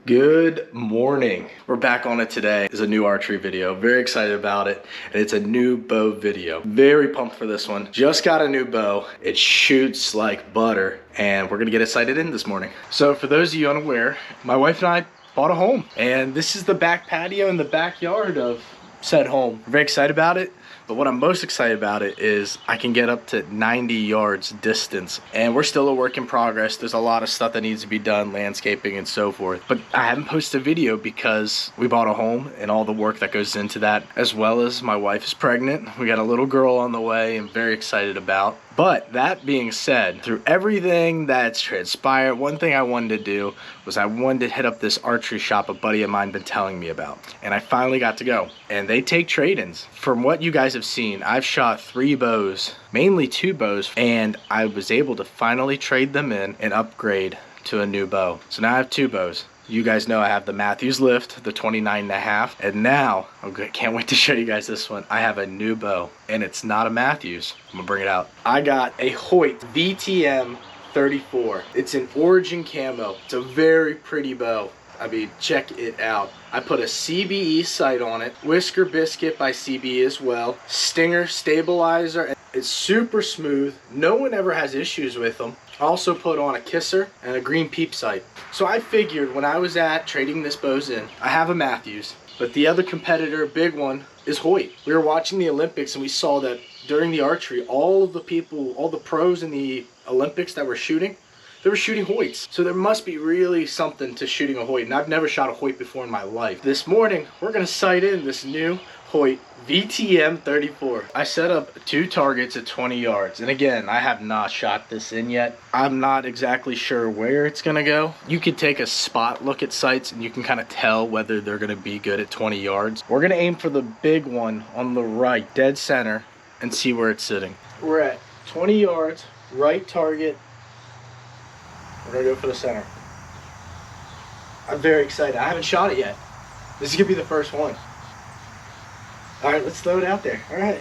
Good morning. We're back on it today. It's a new archery video. Very excited about it. And it's a new bow video. Very pumped for this one. Just got a new bow. It shoots like butter. And we're gonna get it sighted in this morning. So for those of you unaware, my wife and I bought a home. And this is the back patio in the backyard of said home. We're very excited about it. But what I'm most excited about it is I can get up to 90 yards distance. And we're still a work in progress. There's a lot of stuff that needs to be done, landscaping and so forth. But I haven't posted a video because we bought a home and all the work that goes into that, as well as my wife is pregnant. We got a little girl on the way and very excited about. But that being said, through everything that's transpired, one thing I wanted to do was I wanted to hit up this archery shop a buddy of mine been telling me about. And I finally got to go. And they take trade-ins. From what you guys have seen, I've shot 3 bows, mainly 2 bows, and I was able to finally trade them in and upgrade to a new bow. So now I have 2 bows. You guys know I have the Matthews Lift, the 29.5, and now, can't wait to show you guys this one. I have a new bow, and it's not a Matthews. I'm gonna bring it out. I got a Hoyt VTM 34. It's an origin camo. It's a very pretty bow. I mean, check it out. I put a CBE sight on it, Whisker Biscuit by CBE as well, Stinger stabilizer. It's super smooth. No one ever has issues with them. I also put on a kisser and a green peep sight. So I figured when I was at trading this bows in, I have a Matthews, but the other competitor, big one, is Hoyt. We were watching the Olympics and we saw that during the archery, all of the people, all the pros in the Olympics that were shooting, they were shooting Hoyts. So there must be really something to shooting a Hoyt. And I've never shot a Hoyt before in my life. This morning, we're gonna sight in this new Hoyt VTM 34. I set up 2 targets at 20 yards. And again, I have not shot this in yet. I'm not exactly sure where it's gonna go. You could take a spot look at sights and you can kind of tell whether they're gonna be good at 20 yards. We're gonna aim for the big one on the right, dead center, and see where it's sitting. We're at 20 yards, right target. We're gonna go for the center. I'm very excited. I haven't shot it yet. This is gonna be the first one. All right, let's throw it out there. All right.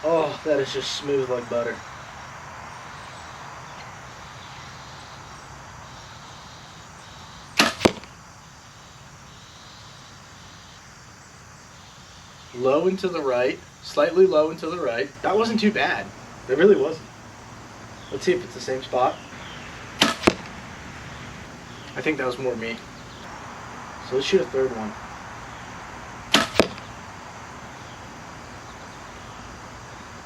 Oh, that is just smooth like butter. Low and to the right, slightly low and to the right. That wasn't too bad. It really wasn't. Let's see if it's the same spot. I think that was more me. So let's shoot a third one.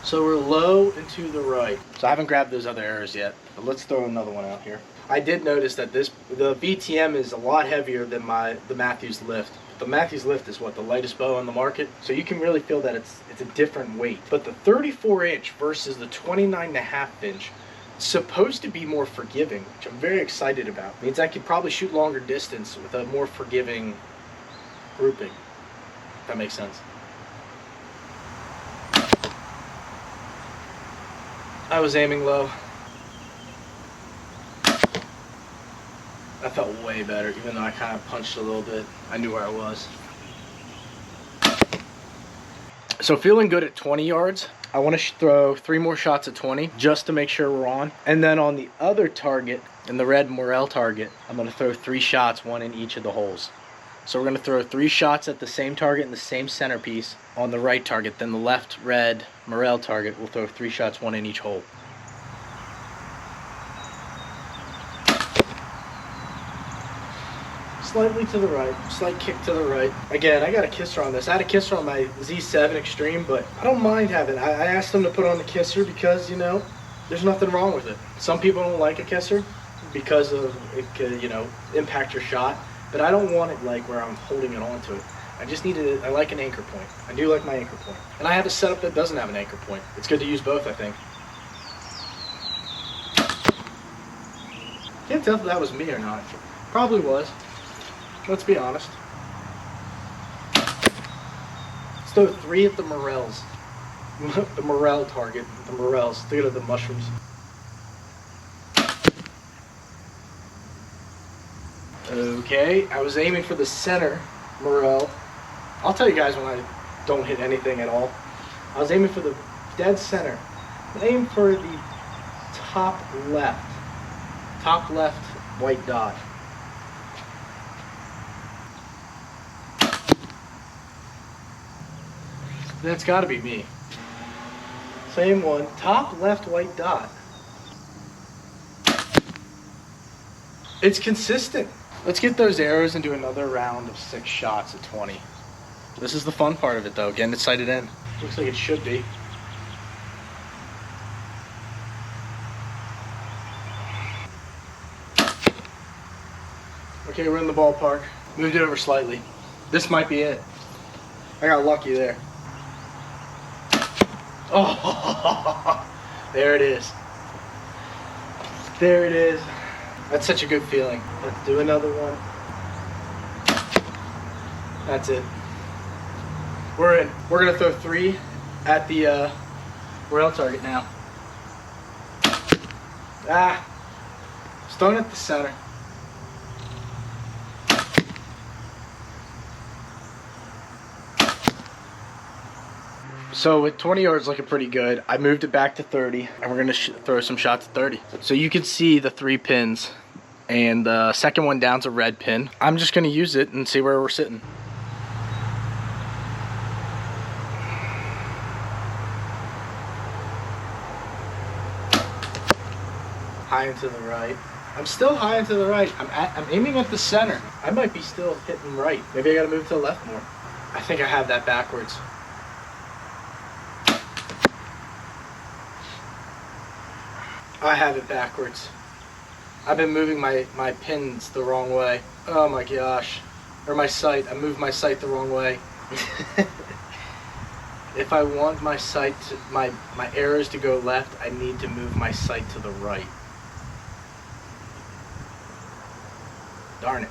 So we're low and to the right. So I haven't grabbed those other arrows yet, but let's throw another one out here. I did notice that the VTM is a lot heavier than the Matthews Lift. The Matthews Lift is what, the lightest bow on the market? So you can really feel that it's a different weight. But the 34-inch versus the 29.5-inch is supposed to be more forgiving, which I'm very excited about. It means I could probably shoot longer distance with a more forgiving grouping, if that makes sense. I was aiming low. That felt way better, even though I kind of punched a little bit. I knew where I was. So feeling good at 20 yards. I want to throw 3 more shots at 20 just to make sure we're on. And then on the other target, in the red Morel target, I'm going to throw 3 shots, 1 in each of the holes. So we're going to throw 3 shots at the same target in the same centerpiece on the right target. Then the left red Morel target, we'll throw 3 shots, 1 in each hole. Slightly to the right, slight kick to the right. Again, I got a kisser on this. I had a kisser on my Z7 Extreme, but I don't mind having it. I asked them to put on the kisser because, you know, there's nothing wrong with it. Some people don't like a kisser because of it could, you know, impact your shot, but I don't want it like where I'm holding it onto it. I just need it. I like an anchor point. I do like my anchor point. And I have a setup that doesn't have an anchor point. It's good to use both, I think. Can't tell if that was me or not. Probably was. Let's be honest. Let's throw 3 at the Morels. The Morel target. The Morels. Think of the mushrooms. Okay, I was aiming for the center Morel. I'll tell you guys when I don't hit anything at all. I was aiming for the dead center. I aimed for the top left. top left white dot. That's got to be me. Same one, top left white dot. It's consistent. Let's get those arrows and do another round of 6 shots at 20. This is the fun part of it though, getting it sighted in. Looks like it should be. Okay, we're in the ballpark. Moved it over slightly. This might be it. I got lucky there. Oh, there it is. There it is. That's such a good feeling. Let's do another one. That's it. We're in. We're gonna throw 3 at the rail target now. Ah, stone at the center. So with 20 yards looking pretty good, I moved it back to 30, and we're gonna throw some shots at 30. So you can see the 3 pins, and the second one down's a red pin. I'm just gonna use it and see where we're sitting. High and to the right. I'm still high and to the right. I'm aiming at the center. I might be still hitting right. Maybe I gotta move to the left more. I think I have that backwards. I have it backwards. I've been moving my pins the wrong way. Oh my gosh. Or my sight. I moved my sight the wrong way. If I want my sight to, my arrows to go left, I need to move my sight to the right. Darn it.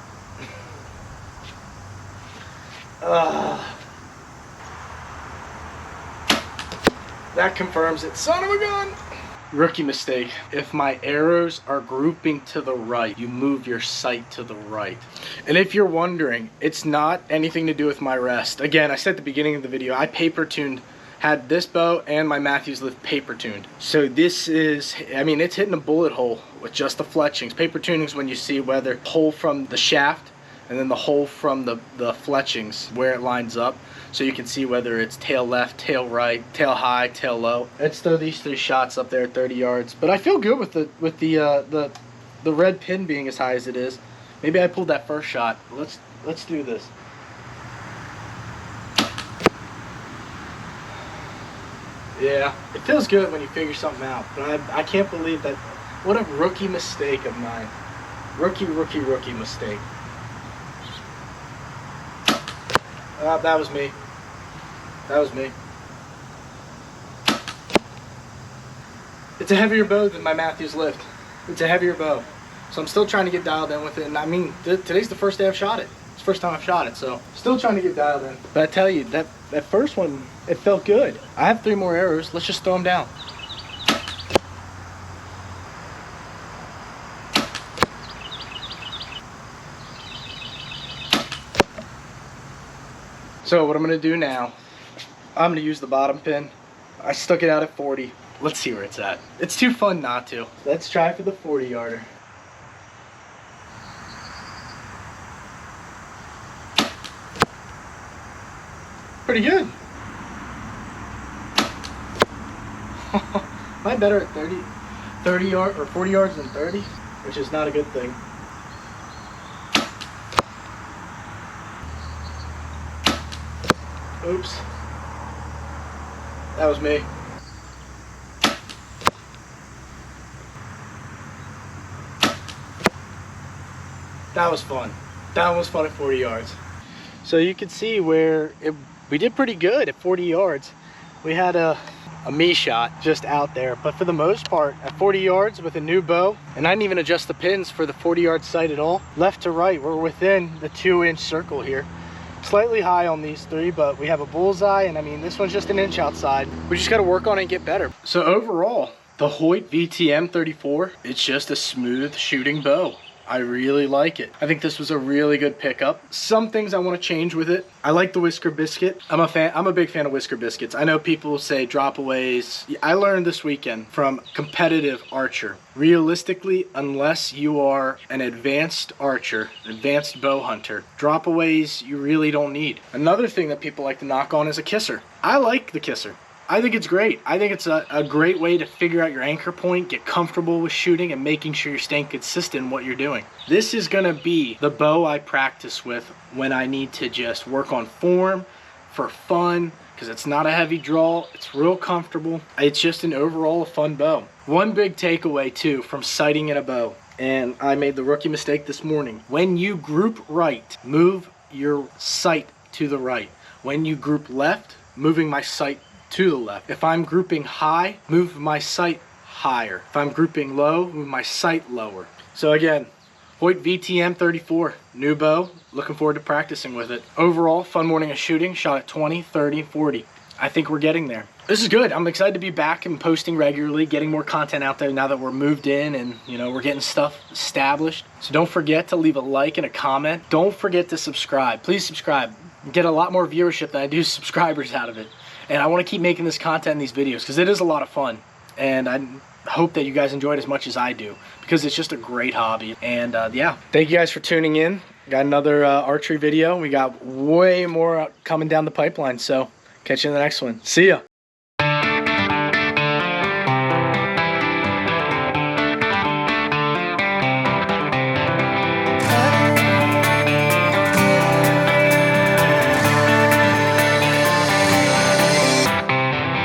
That confirms it. Son of a gun! Rookie mistake. If my arrows are grouping to the right, you move your sight to the right. And if you're wondering, it's not anything to do with my rest. Again, I said at the beginning of the video, I paper tuned, had this bow and my Matthews lift paper tuned. So this is, I mean, it's hitting a bullet hole with just the fletchings. Paper tuning is when you see whether hole from the shaft and then the hole from the fletchings, where it lines up. So you can see whether it's tail left, tail right, tail high, tail low. Let's throw these 3 shots up there at 30 yards. But I feel good with the red pin being as high as it is. Maybe I pulled that first shot. Let's do this. Yeah, it feels good when you figure something out. But I can't believe that. What a rookie mistake of mine. Rookie mistake. That was me. That was me. It's a heavier bow than my Matthews lift. It's a heavier bow. So I'm still trying to get dialed in with it. And I mean, today's the first day I've shot it. It's the first time I've shot it, so still trying to get dialed in. But I tell you, that first one, it felt good. I have 3 more arrows. Let's just throw them down. So what I'm gonna do now, I'm gonna use the bottom pin. I stuck it out at 40. Let's see where it's at. It's too fun not to. Let's try for the 40-yarder. Pretty good. Am I better at 30 yards or 40 yards than 30? Which is not a good thing. Oops. That was me. That was fun. That was fun at 40 yards. So you can see where we did pretty good at 40 yards. We had a me shot just out there, but for the most part at 40 yards with a new bow, and I didn't even adjust the pins for the 40-yard sight at all. Left to right, we're within the 2-inch circle here. Slightly high on these 3, but we have a bullseye, and I mean, this one's just an inch outside. We just got to work on it and get better. So overall, the Hoyt VTM 34, it's just a smooth shooting bow. I really like it. I think this was a really good pickup. Some things I want to change with it. I like the whisker biscuit. I'm a big fan of whisker biscuits. I know people say dropaways. I learned this weekend from competitive archer. Realistically, unless you are an advanced archer, advanced bow hunter, dropaways you really don't need. Another thing that people like to knock on is a kisser. I like the kisser. I think it's great. I think it's a great way to figure out your anchor point, get comfortable with shooting, and making sure you're staying consistent in what you're doing. This is gonna be the bow I practice with when I need to just work on form, for fun, because it's not a heavy draw, it's real comfortable. It's just an overall fun bow. One big takeaway too from sighting in a bow, and I made the rookie mistake this morning. When you group right, move your sight to the right. When you group left, moving my sight to the left. If I'm grouping high, move my sight higher. If I'm grouping low, move my sight lower. So again, Hoyt VTM 34, new bow. Looking forward to practicing with it. Overall, fun morning of shooting. Shot at 20, 30, 40. I think we're getting there. This is good. I'm excited to be back and posting regularly, getting more content out there now that we're moved in and we're getting stuff established. So don't forget to leave a like and a comment. Don't forget to subscribe. Please subscribe. Get a lot more viewership than I do subscribers out of it. And I want to keep making this content in these videos because it is a lot of fun. And I hope that you guys enjoy it as much as I do because it's just a great hobby. And yeah, thank you guys for tuning in. Got another archery video. We got way more coming down the pipeline. So catch you in the next one. See ya.